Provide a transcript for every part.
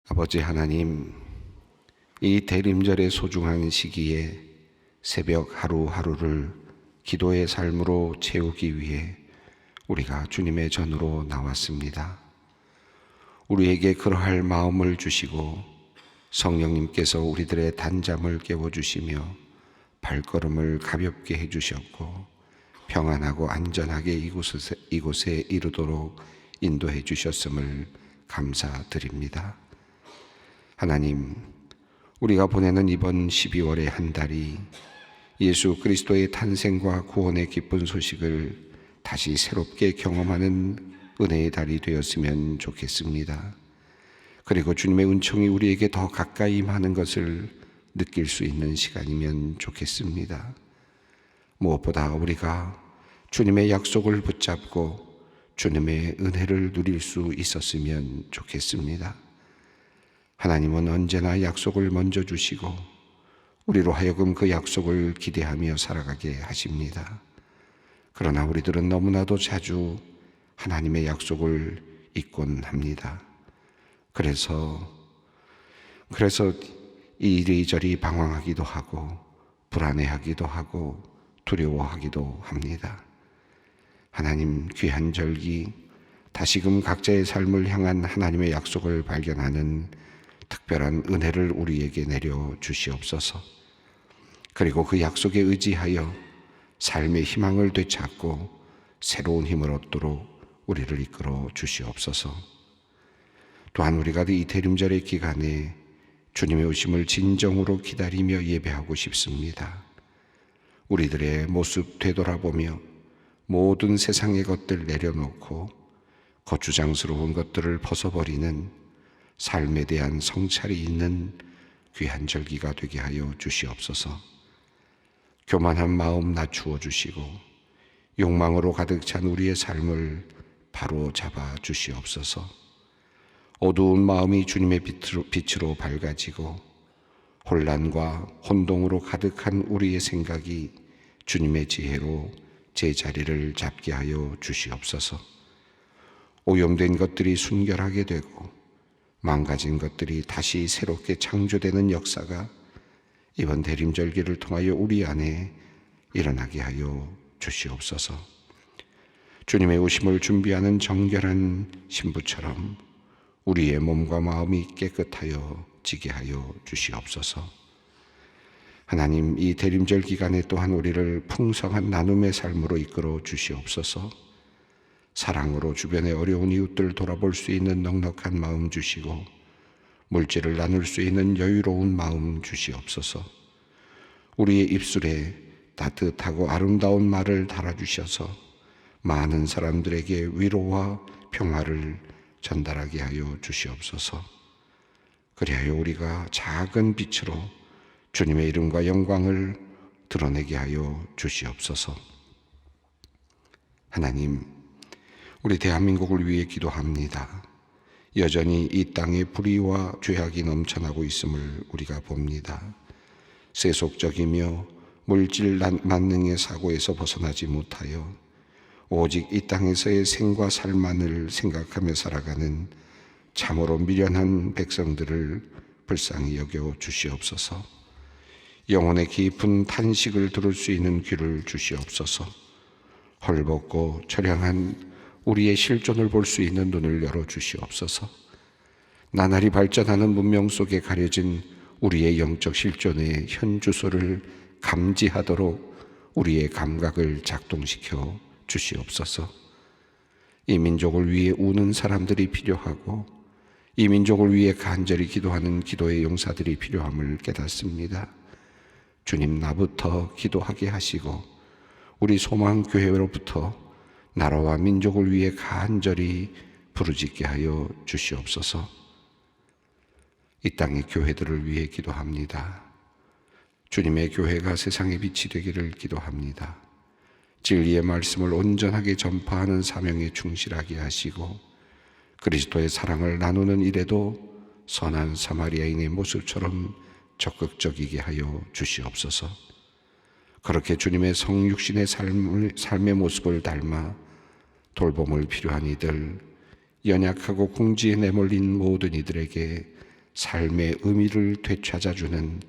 아버지 하나님, 이 대림절의 소중한 시기에 새벽 하루하루를 기도의 삶으로 채우기 위해 우리가 주님의 전으로 나왔습니다. 우리에게 그러할 마음을 주시고 성령님께서 우리들의 단잠을 깨워주시며 발걸음을 가볍게 해주셨고 평안하고 안전하게 이곳에 이르도록 인도해 주셨음을 감사드립니다. 하나님, 우리가 보내는 이번 12월의 한 달이 예수 그리스도의 탄생과 구원의 기쁜 소식을 다시 새롭게 경험하는 은혜의 달이 되었으면 좋겠습니다. 그리고 주님의 은총이 우리에게 더 가까이 임하는 것을 느낄 수 있는 시간이면 좋겠습니다. 무엇보다 우리가 주님의 약속을 붙잡고 주님의 은혜를 누릴 수 있었으면 좋겠습니다. 하나님은 언제나 약속을 먼저 주시고 우리로 하여금 그 약속을 기대하며 살아가게 하십니다. 그러나 우리들은 너무나도 자주 하나님의 약속을 잊곤 합니다. 그래서 이리저리 방황하기도 하고 불안해하기도 하고 두려워하기도 합니다. 하나님, 귀한 절기, 다시금 각자의 삶을 향한 하나님의 약속을 발견하는 특별한 은혜를 우리에게 내려 주시옵소서. 그리고 그 약속에 의지하여 삶의 희망을 되찾고 새로운 힘을 얻도록 우리를 이끌어 주시옵소서. 또한 우리가 이 대림절의 기간에 주님의 오심을 진정으로 기다리며 예배하고 싶습니다. 우리들의 모습 되돌아보며 모든 세상의 것들 내려놓고 거추장스러운 것들을 벗어버리는 삶에 대한 성찰이 있는 귀한 절기가 되게 하여 주시옵소서. 교만한 마음 낮추어 주시고 욕망으로 가득 찬 우리의 삶을 바로 잡아 주시옵소서. 어두운 마음이 주님의 빛으로 밝아지고 혼란과 혼동으로 가득한 우리의 생각이 주님의 지혜로 제자리를 잡게 하여 주시옵소서. 오염된 것들이 순결하게 되고 망가진 것들이 다시 새롭게 창조되는 역사가 이번 대림절기를 통하여 우리 안에 일어나게 하여 주시옵소서. 주님의 오심을 준비하는 정결한 신부처럼 우리의 몸과 마음이 깨끗하여 지게 하여 주시옵소서. 하나님, 이 대림절 기간에 또한 우리를 풍성한 나눔의 삶으로 이끌어 주시옵소서. 사랑으로 주변의 어려운 이웃들 돌아볼 수 있는 넉넉한 마음 주시고 물질을 나눌 수 있는 여유로운 마음 주시옵소서. 우리의 입술에 따뜻하고 아름다운 말을 달아주셔서 많은 사람들에게 위로와 평화를 전달하게 하여 주시옵소서. 그리하여 우리가 작은 빛으로 주님의 이름과 영광을 드러내게 하여 주시옵소서. 하나님, 우리 대한민국을 위해 기도합니다. 여전히 이 땅에 불의와 죄악이 넘쳐나고 있음을 우리가 봅니다. 세속적이며 물질 만능의 사고에서 벗어나지 못하여 오직 이 땅에서의 생과 살만을 생각하며 살아가는 참으로 미련한 백성들을 불쌍히 여겨 주시옵소서. 영혼의 깊은 탄식을 들을 수 있는 귀를 주시옵소서. 헐벗고 처량한 우리의 실존을 볼 수 있는 눈을 열어 주시옵소서. 나날이 발전하는 문명 속에 가려진 우리의 영적 실존의 현 주소를 감지하도록 우리의 감각을 작동시켜 주시옵소서. 이 민족을 위해 우는 사람들이 필요하고 이 민족을 위해 간절히 기도하는 기도의 용사들이 필요함을 깨닫습니다. 주님, 나부터 기도하게 하시고 우리 소망교회로부터 나라와 민족을 위해 간절히 부르짖게 하여 주시옵소서. 이 땅의 교회들을 위해 기도합니다. 주님의 교회가 세상의 빛이 되기를 기도합니다. 진리의 말씀을 온전하게 전파하는 사명에 충실하게 하시고 그리스도의 사랑을 나누는 일에도 선한 사마리아인의 모습처럼 적극적이게 하여 주시옵소서. 그렇게 주님의 성육신의 삶의 모습을 닮아 돌봄을 필요한 이들, 연약하고 궁지에 내몰린 모든 이들에게 삶의 의미를 되찾아주는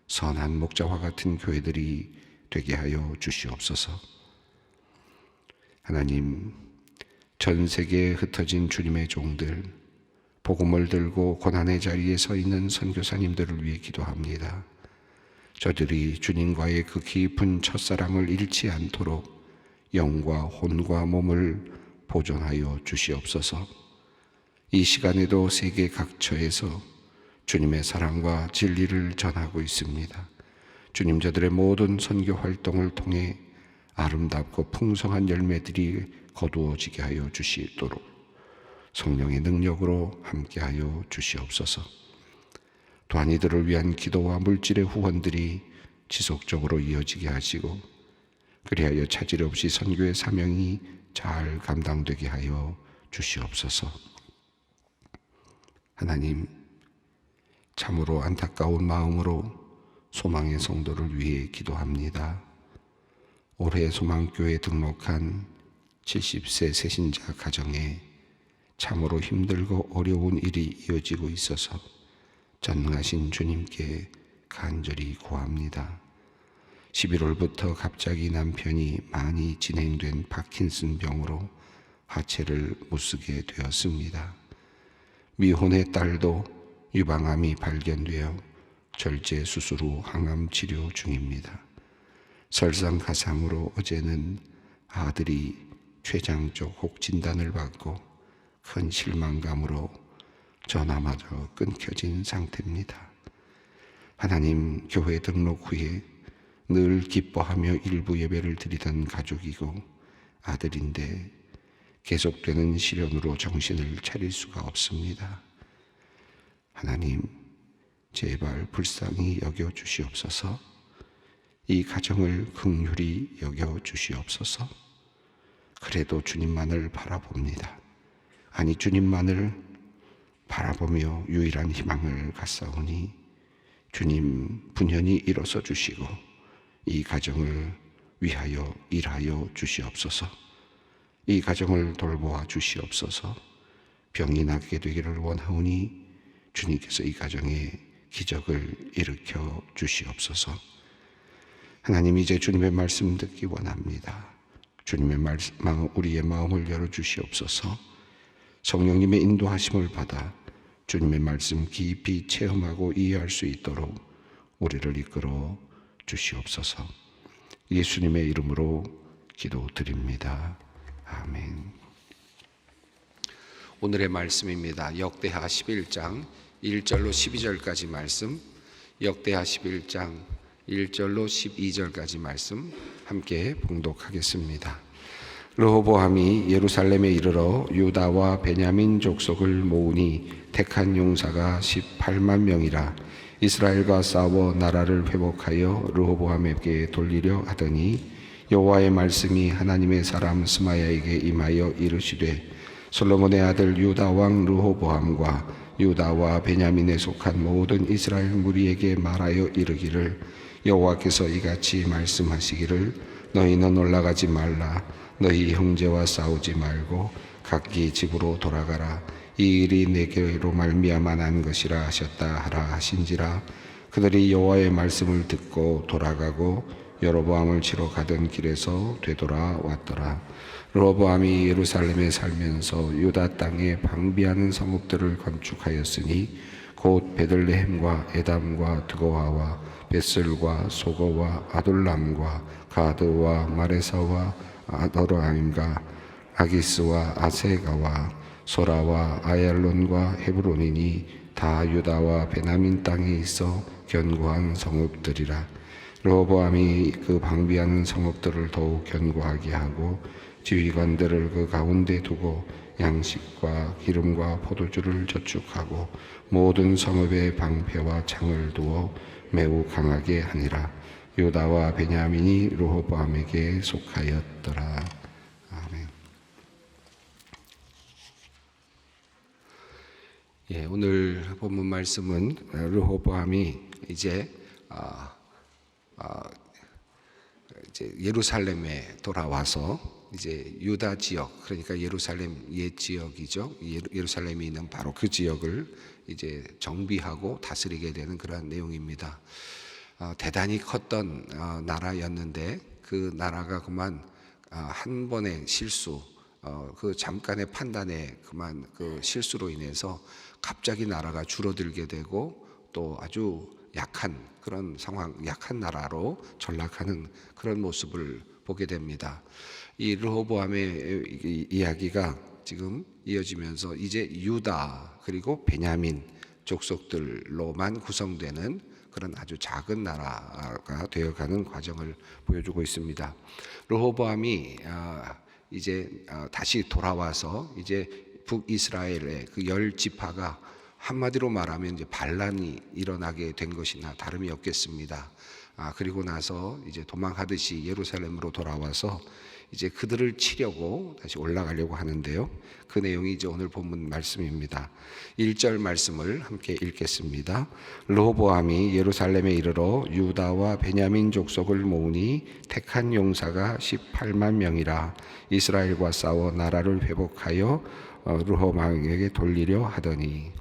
선한 목자와 같은 교회들이 되게 하여 주시옵소서. 하나님, 전 세계에 흩어진 주님의 종들, 복음을 들고 고난의 자리에 서 있는 선교사님들을 위해 기도합니다. 저들이 주님과의 그 깊은 첫사랑을 잃지 않도록 영과 혼과 몸을 보존하여 주시옵소서. 이 시간에도 세계 각처에서 주님의 사랑과 진리를 전하고 있습니다. 주님, 저들의 모든 선교 활동을 통해 아름답고 풍성한 열매들이 거두어지게 하여 주시도록 성령의 능력으로 함께하여 주시옵소서. 또한 이들을 위한 기도와 물질의 후원들이 지속적으로 이어지게 하시고, 그리하여 차질 없이 선교의 사명이 잘 감당되게 하여 주시옵소서. 하나님, 참으로 안타까운 마음으로 소망의 성도를 위해 기도합니다. 올해 소망교회에 등록한 70세 새신자 가정에 참으로 힘들고 어려운 일이 이어지고 있어서 전능하신 주님께 간절히 구합니다. 11월부터 갑자기 남편이 많이 진행된 파킨슨 병으로 하체를 못쓰게 되었습니다. 미혼의 딸도 유방암이 발견되어 절제 수술 후 항암 치료 중입니다. 설상가상으로 어제는 아들이 췌장 쪽 혹 진단을 받고 큰 실망감으로 전화마저 끊겨진 상태입니다. 하나님, 교회 등록 후에 늘 기뻐하며 일부 예배를 드리던 가족이고 아들인데 계속되는 시련으로 정신을 차릴 수가 없습니다. 하나님, 제발 불쌍히 여겨 주시옵소서. 이 가정을 긍휼히 여겨 주시옵소서. 그래도 주님만을 바라봅니다. 아니, 주님만을 바라보며 유일한 희망을 갖사오니 주님 분연히 일어서 주시고 이 가정을 위하여 일하여 주시옵소서. 이 가정을 돌보아 주시옵소서. 병이 낫게 되기를 원하오니 주님께서 이 가정에 기적을 일으켜 주시옵소서. 하나님, 이제 주님의 말씀 듣기 원합니다. 주님의 말씀, 우리의 마음을 열어주시옵소서. 성령님의 인도하심을 받아 주님의 말씀 깊이 체험하고 이해할 수 있도록 우리를 이끌어 주시옵소서. 예수님의 이름으로 기도드립니다. 아멘. 오늘의 말씀입니다. 역대하 11장 1절로 12절까지 말씀, 역대하 11장 1절로 12절까지 말씀 함께 봉독하겠습니다. 르호보암이 예루살렘에 이르러 유다와 베냐민 족속을 모으니 택한 용사가 18만 명이라. 이스라엘과 싸워 나라를 회복하여 르호보암에게 돌리려 하더니 여호와의 말씀이 하나님의 사람 스마야에게 임하여 이르시되, 솔로몬의 아들 유다 왕 르호보암과 유다와 베냐민에 속한 모든 이스라엘 무리에게 말하여 이르기를, 여호와께서 이같이 말씀하시기를, 너희는 올라가지 말라. 너희 형제와 싸우지 말고 각기 집으로 돌아가라. 이 일이 내게로 말미암아 난 것이라 하셨다 하라 하신지라. 그들이 여호와의 말씀을 듣고 돌아가고 여로보암을 치러 가던 길에서 되돌아왔더라. 르호보암이 예루살렘에 살면서 유다 땅에 방비하는 성읍들을 건축하였으니 곧 베들레헴과 에담과 드고아와 벳슬과 소거와 아둘람과 가드와 마레사와 아더라임과 아기스와 아세가와 소라와 아얄론과 헤브론이니 다 유다와 베냐민 땅에 있어 견고한 성읍들이라. 르호보암이 그 방비하는 성읍들을 더욱 견고하게 하고 지휘관들을 그 가운데 두고 양식과 기름과 포도주를 저축하고 모든 성읍에 방패와 창을 두어 매우 강하게 하니라. 유다와 베냐민이 르호보암에게 속하였더라. 아멘. 오늘 본문 말씀은 르호보암이 이제 예루살렘에 돌아와서 이제 유다 지역, 그러니까 예루살렘 옛 지역이죠. 예루살렘이 있는 바로 그 지역을 이제 정비하고 다스리게 되는 그러한 내용입니다. 대단히 컸던 나라였는데 그 나라가 그만 한 번의 실수, 그 잠깐의 판단에 그만 그 실수로 인해서 갑자기 나라가 줄어들게 되고 또 아주 약한 그런 상황, 약한 나라로 전락하는 그런 모습을 보게 됩니다. 이 르호보암의 이야기가 지금 이어지면서 이제 유다 그리고 베냐민 족속들로만 구성되는 그런 아주 작은 나라가 되어가는 과정을 보여주고 있습니다. 르호보암이 이제 다시 돌아와서 이제 북이스라엘의 그 10지파가 한마디로 말하면 이제 반란이 일어나게 된 것이나 다름이 없겠습니다. 그리고 나서 이제 도망하듯이 예루살렘으로 돌아와서 이제 그들을 치려고 다시 올라가려고 하는데요. 그 내용이 이제 오늘 본문 말씀입니다. 1절 말씀을 함께 읽겠습니다. 르호보암이 예루살렘에 이르러 유다와 베냐민 족속을 모으니 택한 용사가 18만 명이라 이스라엘과 싸워 나라를 회복하여 르호보암에게 돌리려 하더니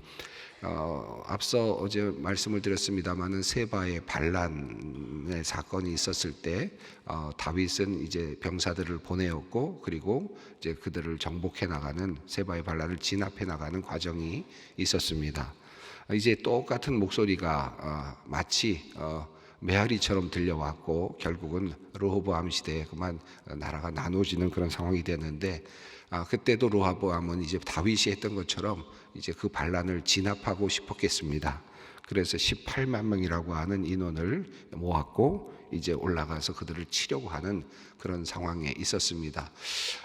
앞서 어제 말씀을 드렸습니다마는 세바의 반란의 사건이 있었을 때 다윗은 이제 병사들을 보내었고 그리고 이제 그들을 정복해 나가는 세바의 반란을 진압해 나가는 과정이 있었습니다. 이제 똑같은 목소리가 마치 메아리처럼 들려왔고 결국은 르호보암 시대에 그만 나라가 나눠지는 그런 상황이 됐는데 그때도 르호보암은 이제 다윗이 했던 것처럼 이제 그 반란을 진압하고 싶었겠습니다. 그래서 18만 명이라고 하는 인원을 모았고 이제 올라가서 그들을 치려고 하는 그런 상황에 있었습니다.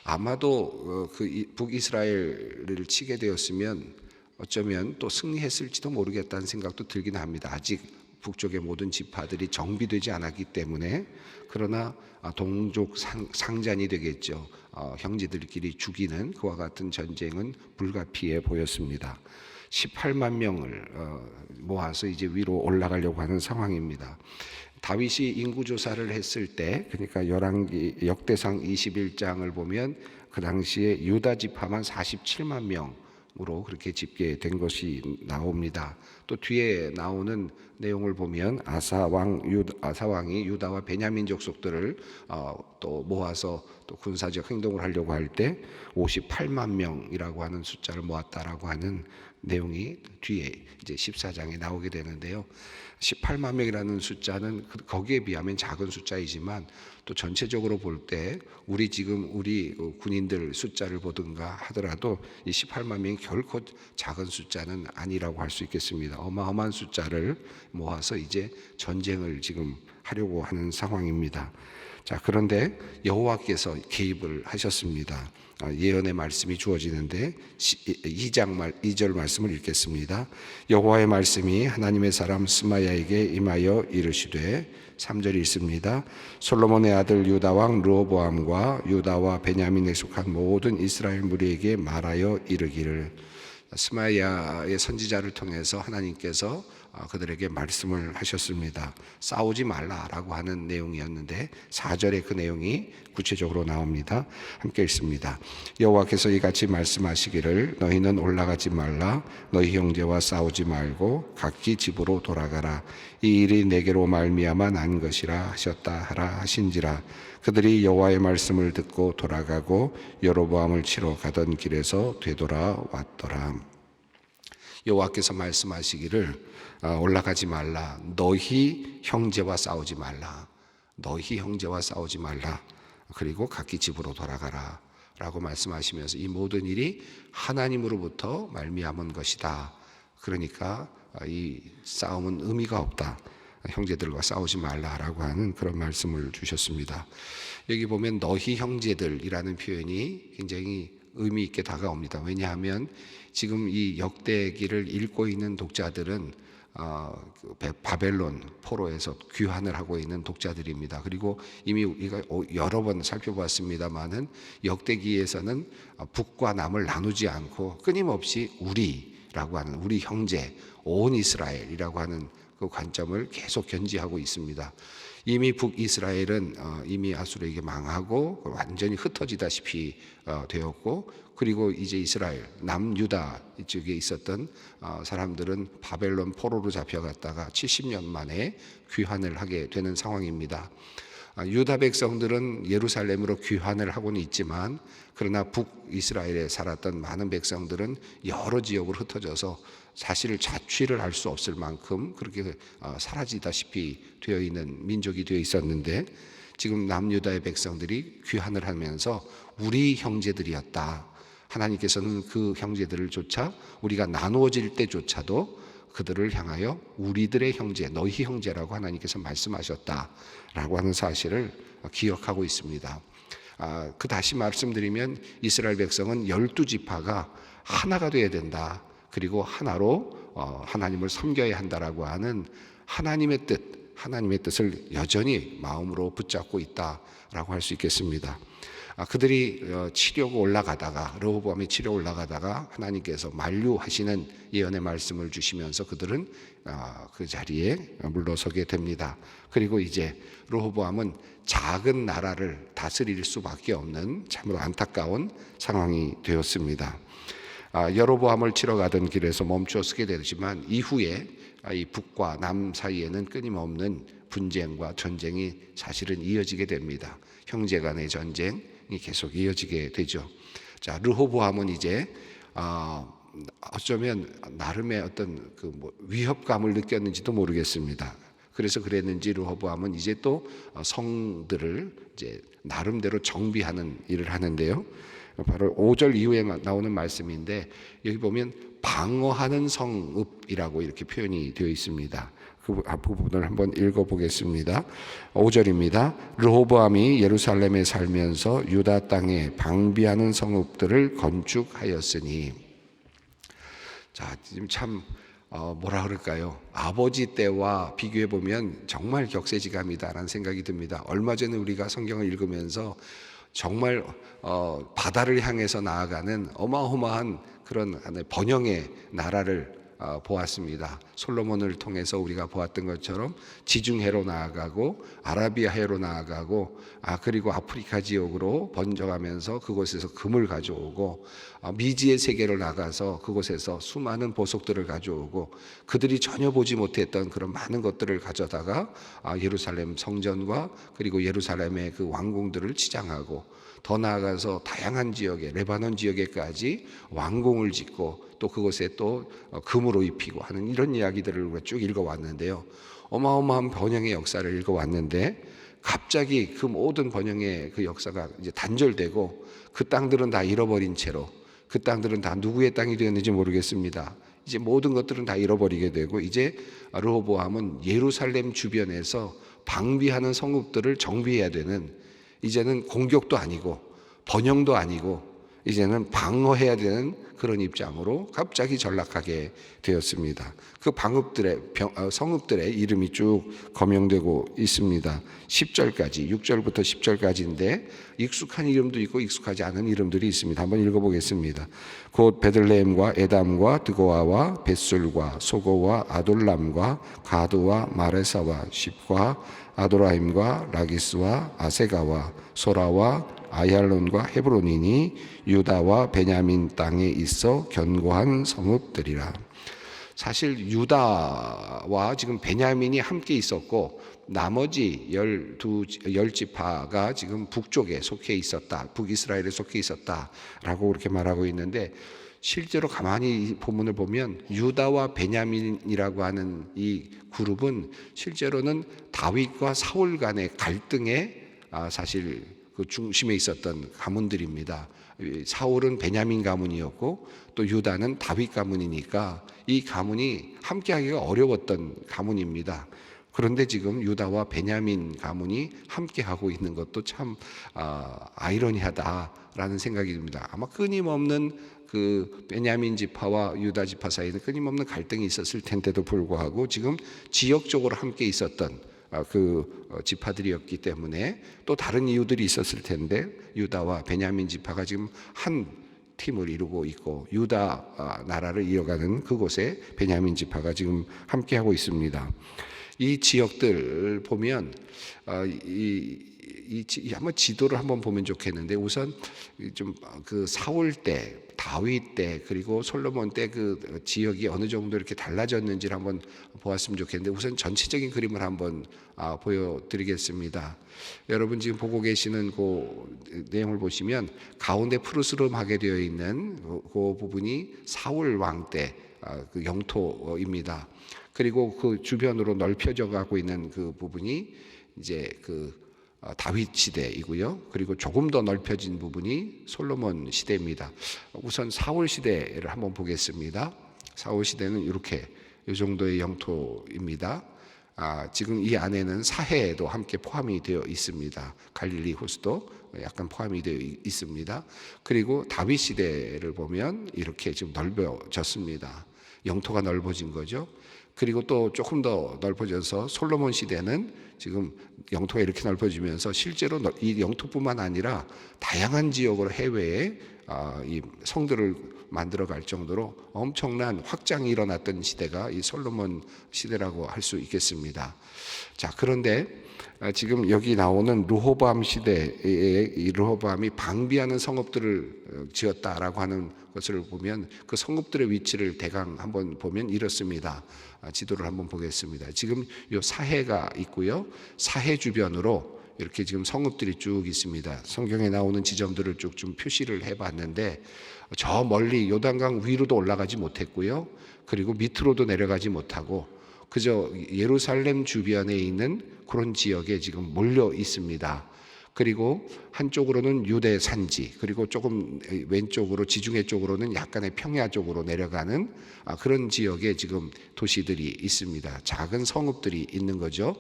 아마도 그 북이스라엘을 치게 되었으면 어쩌면 또 승리했을지도 모르겠다는 생각도 들긴 합니다. 아직 북쪽의 모든 지파들이 정비되지 않았기 때문에. 그러나 동족 상잔이 되겠죠. 형제들끼리 죽이는 그와 같은 전쟁은 불가피해 보였습니다. 18만 명을 모아서 이제 위로 올라가려고 하는 상황입니다. 다윗이 인구조사를 했을 때, 그러니까 열왕기 역대상 21장을 보면 그 당시에 유다 지파만 47만 명으로 그렇게 집계된 것이 나옵니다. 또 뒤에 나오는 내용을 보면 아사왕이 유다와 베냐민 족속들을 또 모아서 또 군사적 행동을 하려고 할 때 58만 명이라고 하는 숫자를 모았다라고 하는 내용이 뒤에 이제 14장에 나오게 되는데요. 18만 명이라는 숫자는 거기에 비하면 작은 숫자이지만 또 전체적으로 볼 때 우리 군인들 숫자를 보든가 하더라도 이 18만 명이 결코 작은 숫자는 아니라고 할 수 있겠습니다. 어마어마한 숫자를 모아서 이제 전쟁을 지금 하려고 하는 상황입니다. 자, 그런데 여호와께서 개입을 하셨습니다. 예언의 말씀이 주어지는데 2절 말씀을 읽겠습니다. 여호와의 말씀이 하나님의 사람 스마야에게 임하여 이르시되 3절 읽습니다. 솔로몬의 아들 유다 왕 르호보암과 유다와 베냐민에 속한 모든 이스라엘 무리에게 말하여 이르기를. 스마야의 선지자를 통해서 하나님께서 그들에게 말씀을 하셨습니다. 싸우지 말라라고 하는 내용이었는데 4절에 그 내용이 구체적으로 나옵니다. 함께 읽습니다. 여호와께서 이같이 말씀하시기를 너희는 올라가지 말라 너희 형제와 싸우지 말고 각기 집으로 돌아가라 이 일이 내게로 말미암아 난 것이라 하셨다 하라 하신지라. 그들이 여호와의 말씀을 듣고 돌아가고 여로보암을 치러 가던 길에서 되돌아왔더라. 여호와께서 말씀하시기를 올라가지 말라. 너희 형제와 싸우지 말라. 너희 형제와 싸우지 말라. 그리고 각기 집으로 돌아가라 라고 말씀하시면서 이 모든 일이 하나님으로부터 말미암은 것이다. 그러니까 이 싸움은 의미가 없다. 형제들과 싸우지 말라라고 하는 그런 말씀을 주셨습니다. 여기 보면 너희 형제들이라는 표현이 굉장히 의미 있게 다가옵니다. 왜냐하면 지금 이 역대기를 읽고 있는 독자들은 바벨론 포로에서 귀환을 하고 있는 독자들입니다. 그리고 이미 우리가 여러 번 살펴봤습니다마는 역대기에서는 북과 남을 나누지 않고 끊임없이 우리라고 하는 우리 형제 온 이스라엘이라고 하는 그 관점을 계속 견지하고 있습니다. 이미 북이스라엘은 이미 아수르에게 망하고 완전히 흩어지다시피 되었고, 그리고 이제 이스라엘 남유다 이쪽에 있었던 사람들은 바벨론 포로로 잡혀갔다가 70년 만에 귀환을 하게 되는 상황입니다. 유다 백성들은 예루살렘으로 귀환을 하고는 있지만, 그러나 북이스라엘에 살았던 많은 백성들은 여러 지역으로 흩어져서 사실 자취를 할 수 없을 만큼 그렇게 사라지다시피 되어 있는 민족이 되어 있었는데, 지금 남유다의 백성들이 귀환을 하면서 우리 형제들이었다. 하나님께서는 그 형제들을 조차 우리가 나누어질 때조차도 그들을 향하여 우리들의 형제, 너희 형제라고 하나님께서 말씀하셨다라고 하는 사실을 기억하고 있습니다. 그 다시 말씀드리면 이스라엘 백성은 12지파가 하나가 되어야 된다. 그리고 하나로 하나님을 섬겨야 한다라고 하는 하나님의 뜻을 여전히 마음으로 붙잡고 있다라고 할 수 있겠습니다. 그들이 치려고 올라가다가, 르호보암이 치려 올라가다가 하나님께서 만류하시는 예언의 말씀을 주시면서 그들은 그 자리에 물러서게 됩니다. 그리고 이제 르호보암은 작은 나라를 다스릴 수밖에 없는 참으로 안타까운 상황이 되었습니다. 여로보암을 치러 가던 길에서 멈추어 서게 되지만, 이후에 이 북과 남 사이에는 끊임없는 분쟁과 전쟁이 사실은 이어지게 됩니다. 형제 간의 전쟁이 계속 이어지게 되죠. 자, 르호보암은 이제 어쩌면 나름의 어떤 위협감을 느꼈는지도 모르겠습니다. 그래서 그랬는지 르호보암은 이제 또 성들을 이제 나름대로 정비하는 일을 하는데요. 바로 5절 이후에 나오는 말씀인데, 여기 보면 방어하는 성읍이라고 이렇게 표현이 되어 있습니다. 그 부분을 한번 읽어보겠습니다. 5절입니다. 르호보암이 예루살렘에 살면서 유다 땅에 방비하는 성읍들을 건축하였으니. 자, 지금 참 뭐라 그럴까요? 아버지 때와 비교해 보면 정말 격세지감이다라는 생각이 듭니다. 얼마 전에 우리가 성경을 읽으면서 정말 바다를 향해서 나아가는 어마어마한 그런 번영의 나라를 보았습니다. 솔로몬을 통해서 우리가 보았던 것처럼 지중해로 나아가고 아라비아해로 나아가고 그리고 아프리카 지역으로 번져가면서 그곳에서 금을 가져오고 미지의 세계로 나가서 그곳에서 수많은 보석들을 가져오고, 그들이 전혀 보지 못했던 그런 많은 것들을 가져다가 예루살렘 성전과 그리고 예루살렘의 그 왕궁들을 치장하고, 더 나아가서 다양한 지역에, 레바논 지역에까지 왕궁을 짓고 또 그곳에 또 금으로 입히고 하는 이런 이야기들을 우리가 쭉 읽어왔는데요. 어마어마한 번영의 역사를 읽어왔는데, 갑자기 그 모든 번영의 그 역사가 이제 단절되고 그 땅들은 다 잃어버린 채로, 그 땅들은 다 누구의 땅이 되었는지 모르겠습니다. 이제 모든 것들은 다 잃어버리게 되고, 이제 르호보암은 예루살렘 주변에서 방비하는 성읍들을 정비해야 되는, 이제는 공격도 아니고 번영도 아니고 이제는 방어해야 되는 그런 입장으로 갑자기 전락하게 되었습니다. 그 성읍들의 이름이 쭉 거명되고 있습니다. 10절까지, 6절부터 10절까지인데 익숙한 이름도 있고 익숙하지 않은 이름들이 있습니다. 한번 읽어보겠습니다. 곧 베들레헴과 에담과 드고아와 벳술과 소고와 아돌람과 가드와 마레사와 십과 아도라임과 라기스와 아세가와 소라와 아얄론과 헤브론이니 유다와 베냐민 땅에 있어 견고한 성읍들이라. 사실 유다와 지금 베냐민이 함께 있었고, 나머지 10지파가 지금 북쪽에 속해 있었다, 북이스라엘에 속해 있었다라고 그렇게 말하고 있는데, 실제로 가만히 본문을 보면 유다와 베냐민이라고 하는 이 그룹은 실제로는 다윗과 사울 간의 갈등의 사실 그 중심에 있었던 가문들입니다. 사울은 베냐민 가문이었고 또 유다는 다윗 가문이니까 이 가문이 함께하기가 어려웠던 가문입니다. 그런데 지금 유다와 베냐민 가문이 함께하고 있는 것도 참 아이러니하다라는 생각이 듭니다. 아마 끊임없는 그 베냐민 지파와 유다 지파 사이에는 끊임없는 갈등이 있었을 텐데도 불구하고 지금 지역적으로 함께 있었던 그 지파들이었기 때문에 또 다른 이유들이 있었을 텐데, 유다와 베냐민 지파가 지금 한 팀을 이루고 있고 유다 나라를 이어가는 그곳에 베냐민 지파가 지금 함께하고 있습니다. 이 지역들 보면 한번 지도를 한번 보면 좋겠는데, 우선 좀 그 사울 때, 다윗 때, 그리고 솔로몬 때 그 지역이 어느 정도 이렇게 달라졌는지를 한번 보았으면 좋겠는데, 우선 전체적인 그림을 한번 보여드리겠습니다. 여러분 지금 보고 계시는 그 내용을 보시면 가운데 푸르스름하게 되어 있는 그 부분이 사울 왕 때 그 영토입니다. 그리고 그 주변으로 넓혀져 가고 있는 그 부분이 이제 그 다윗 시대이고요. 그리고 조금 더 넓혀진 부분이 솔로몬 시대입니다. 우선 사울 시대를 한번 보겠습니다. 사울 시대는 이렇게 이 정도의 영토입니다. 지금 이 안에는 사해도 함께 포함이 되어 있습니다. 갈릴리 호수도 약간 포함이 되어 있습니다. 그리고 다윗 시대를 보면 이렇게 지금 넓어졌습니다. 영토가 넓어진 거죠. 그리고 또 조금 더 넓어져서 솔로몬 시대는 지금 영토가 이렇게 넓어지면서 실제로 이 영토뿐만 아니라 다양한 지역으로 해외에 이 성들을 만들어갈 정도로 엄청난 확장이 일어났던 시대가 이 솔로몬 시대라고 할 수 있겠습니다. 자, 그런데 지금 여기 나오는 르호보암 시대에 이 르호보암이 방비하는 성읍들을 지었다라고 하는 것을 보면 그 성읍들의 위치를 대강 한번 보면 이렇습니다. 지도를 한번 보겠습니다. 지금 이 사해가 있고요. 사해 주변으로 이렇게 지금 성읍들이 쭉 있습니다. 성경에 나오는 지점들을 쭉 좀 표시를 해봤는데, 저 멀리 요단강 위로도 올라가지 못했고요. 그리고 밑으로도 내려가지 못하고 그저 예루살렘 주변에 있는 그런 지역에 지금 몰려 있습니다. 그리고 한쪽으로는 유대 산지, 그리고 조금 왼쪽으로 지중해 쪽으로는 약간의 평야 쪽으로 내려가는 그런 지역에 지금 도시들이 있습니다. 작은 성읍들이 있는 거죠.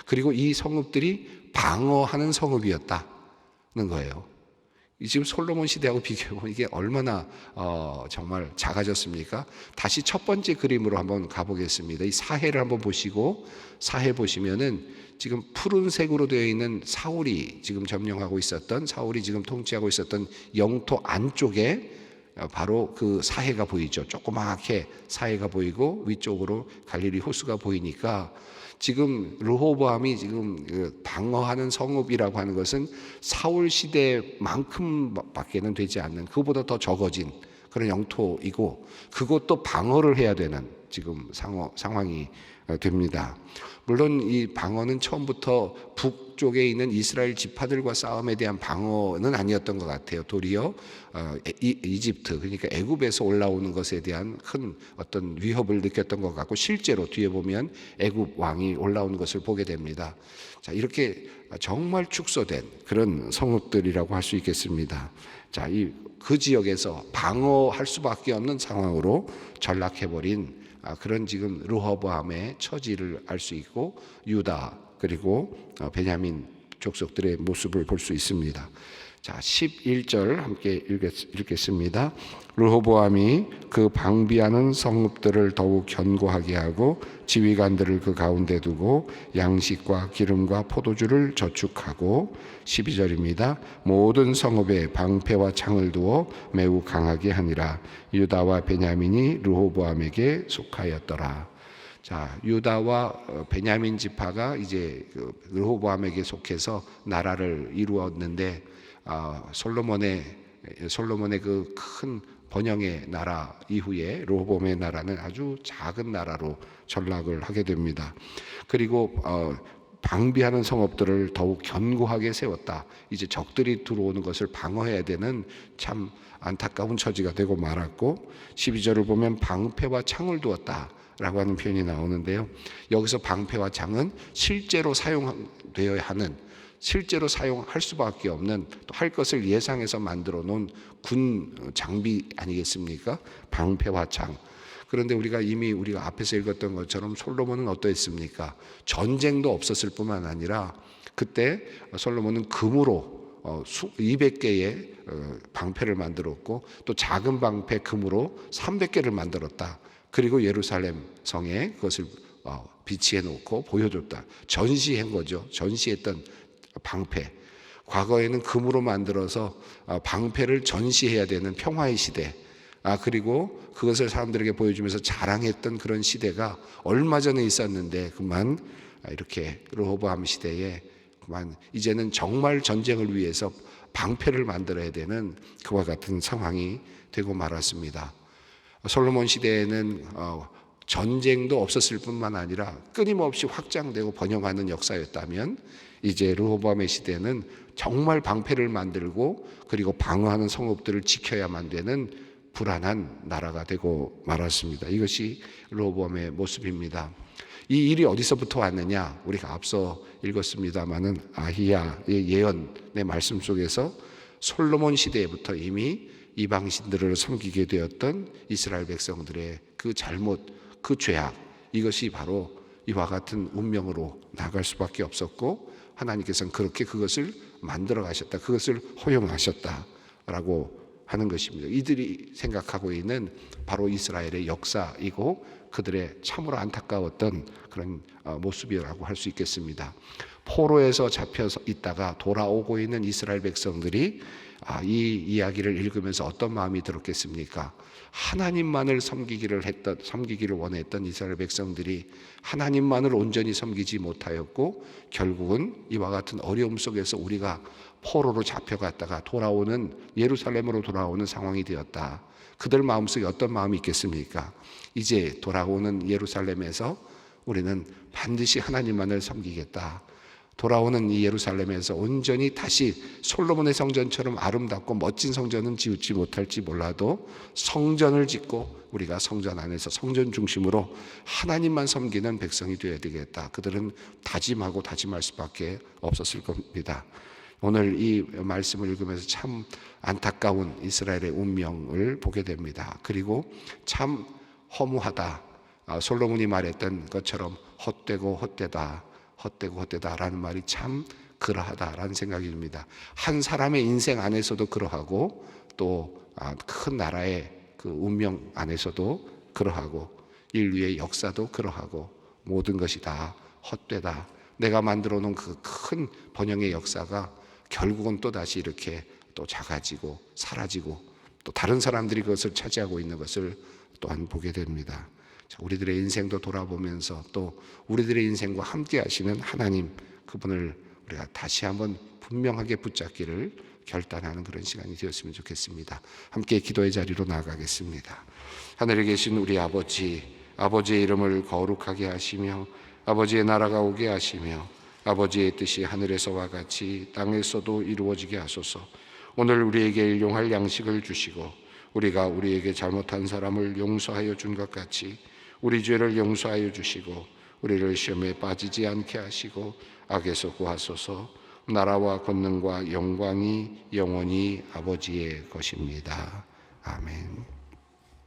그리고 이 성읍들이 방어하는 성읍이었다는 거예요. 지금 솔로몬 시대하고 비교해보면 이게 얼마나 정말 작아졌습니까? 다시 첫 번째 그림으로 한번 가보겠습니다. 이 사해를 한번 보시고, 사해 보시면은 지금 푸른색으로 되어 있는 사울이 지금 점령하고 있었던, 사울이 지금 통치하고 있었던 영토 안쪽에 바로 그 사해가 보이죠. 조그맣게 사해가 보이고 위쪽으로 갈릴리 호수가 보이니까 지금 르호보암이 지금 방어하는 성읍이라고 하는 것은 사울 시대만큼밖에는 되지 않는, 그보다 더 적어진 그런 영토이고, 그것도 방어를 해야 되는 지금 상황이 됩니다. 물론 이 방어는 처음부터 북쪽에 있는 이스라엘 지파들과 싸움에 대한 방어는 아니었던 것 같아요. 도리어 이집트, 그러니까 애굽에서 올라오는 것에 대한 큰 어떤 위협을 느꼈던 것 같고, 실제로 뒤에 보면 애굽 왕이 올라오는 것을 보게 됩니다. 자, 이렇게 정말 축소된 그런 성읍들이라고 할 수 있겠습니다. 자, 그 지역에서 방어할 수밖에 없는 상황으로 전락해버린 그런 지금 르호보암의 처지를 알 수 있고, 유다 그리고 베냐민 족속들의 모습을 볼 수 있습니다. 자, 11절 함께 읽겠습니다. 르호보암이 그 방비하는 성읍들을 더욱 견고하게 하고 지휘관들을 그 가운데 두고 양식과 기름과 포도주를 저축하고, 12절입니다. 모든 성읍에 방패와 창을 두어 매우 강하게 하니라. 유다와 베냐민이 르호보암에게 속하였더라. 자, 유다와 베냐민 지파가 이제 르호보암에게 속해서 나라를 이루었는데, 솔로몬의 그 큰 번영의 나라 이후에 르호보암의 나라는 아주 작은 나라로 전락을 하게 됩니다. 그리고 방비하는 성읍들을 더욱 견고하게 세웠다. 이제 적들이 들어오는 것을 방어해야 되는 참 안타까운 처지가 되고 말았고, 12절을 보면 방패와 창을 두었다 라고 하는 표현이 나오는데요. 여기서 방패와 창은 실제로 사용되어야 하는, 실제로 사용할 수밖에 없는, 또 할 것을 예상해서 만들어 놓은 군 장비 아니겠습니까? 방패와 창. 그런데 우리가 앞에서 읽었던 것처럼 솔로몬은 어떠했습니까? 전쟁도 없었을 뿐만 아니라 그때 솔로몬은 금으로 200개의 방패를 만들었고, 또 작은 방패 금으로 300개를 만들었다. 그리고 예루살렘 성에 그것을 비치해 놓고 보여줬다. 전시한 거죠. 전시했던 방패. 과거에는 금으로 만들어서 방패를 전시해야 되는 평화의 시대, 그리고 그것을 사람들에게 보여주면서 자랑했던 그런 시대가 얼마 전에 있었는데 그만 이렇게 르호보암 시대에 그만 이제는 정말 전쟁을 위해서 방패를 만들어야 되는 그와 같은 상황이 되고 말았습니다. 솔로몬 시대에는 전쟁도 없었을 뿐만 아니라 끊임없이 확장되고 번영하는 역사였다면 이제 르호보암의 시대는 정말 방패를 만들고 그리고 방어하는 성읍들을 지켜야만 되는 불안한 나라가 되고 말았습니다. 이것이 르호보암의 모습입니다. 이 일이 어디서부터 왔느냐? 우리가 앞서 읽었습니다마는 아히야의 예언의 말씀 속에서 솔로몬 시대부터 이미 이방신들을 섬기게 되었던 이스라엘 백성들의 그 잘못, 그 죄악, 이것이 바로 이와 같은 운명으로 나갈 수밖에 없었고 하나님께서는 그렇게 그것을 만들어 가셨다, 그것을 허용하셨다라고 하는 것입니다. 이들이 생각하고 있는 바로 이스라엘의 역사이고 그들의 참으로 안타까웠던 그런 모습이라고 할 수 있겠습니다. 포로에서 잡혀서 있다가 돌아오고 있는 이스라엘 백성들이 이 이야기를 읽으면서 어떤 마음이 들었겠습니까? 하나님만을 섬기기를 원했던 이스라엘 백성들이 하나님만을 온전히 섬기지 못하였고 결국은 이와 같은 어려움 속에서 우리가 포로로 잡혀갔다가 돌아오는 예루살렘으로 돌아오는 상황이 되었다. 그들 마음속에 어떤 마음이 있겠습니까? 이제 돌아오는 예루살렘에서 우리는 반드시 하나님만을 섬기겠다. 돌아오는 이 예루살렘에서 온전히 다시 솔로몬의 성전처럼 아름답고 멋진 성전은 지을지 못할지 몰라도 성전을 짓고 우리가 성전 안에서 성전 중심으로 하나님만 섬기는 백성이 되어야 되겠다. 그들은 다짐하고 다짐할 수밖에 없었을 겁니다. 오늘 이 말씀을 읽으면서 참 안타까운 이스라엘의 운명을 보게 됩니다. 그리고 참 허무하다. 솔로몬이 말했던 것처럼 헛되고 헛되다라는 말이 참 그러하다라는 생각이 듭니다. 한 사람의 인생 안에서도 그러하고 또 큰 나라의 그 운명 안에서도 그러하고 인류의 역사도 그러하고 모든 것이 다 헛되다. 내가 만들어 놓은 그 큰 번영의 역사가 결국은 또 다시 이렇게 또 작아지고 사라지고 또 다른 사람들이 그것을 차지하고 있는 것을 또한 보게 됩니다. 우리들의 인생도 돌아보면서 또 우리들의 인생과 함께 하시는 하나님, 그분을 우리가 다시 한번 분명하게 붙잡기를 결단하는 그런 시간이 되었으면 좋겠습니다. 함께 기도의 자리로 나아가겠습니다. 하늘에 계신 우리 아버지, 아버지의 이름을 거룩하게 하시며 아버지의 나라가 오게 하시며 아버지의 뜻이 하늘에서와 같이 땅에서도 이루어지게 하소서. 오늘 우리에게 일용할 양식을 주시고 우리가 우리에게 잘못한 사람을 용서하여 준 것 같이 우리 죄를 용서하여 주시고 우리를 시험에 빠지지 않게 하시고 악에서 구하소서. 나라와 권능과 영광이 영원히 아버지의 것입니다. 아멘.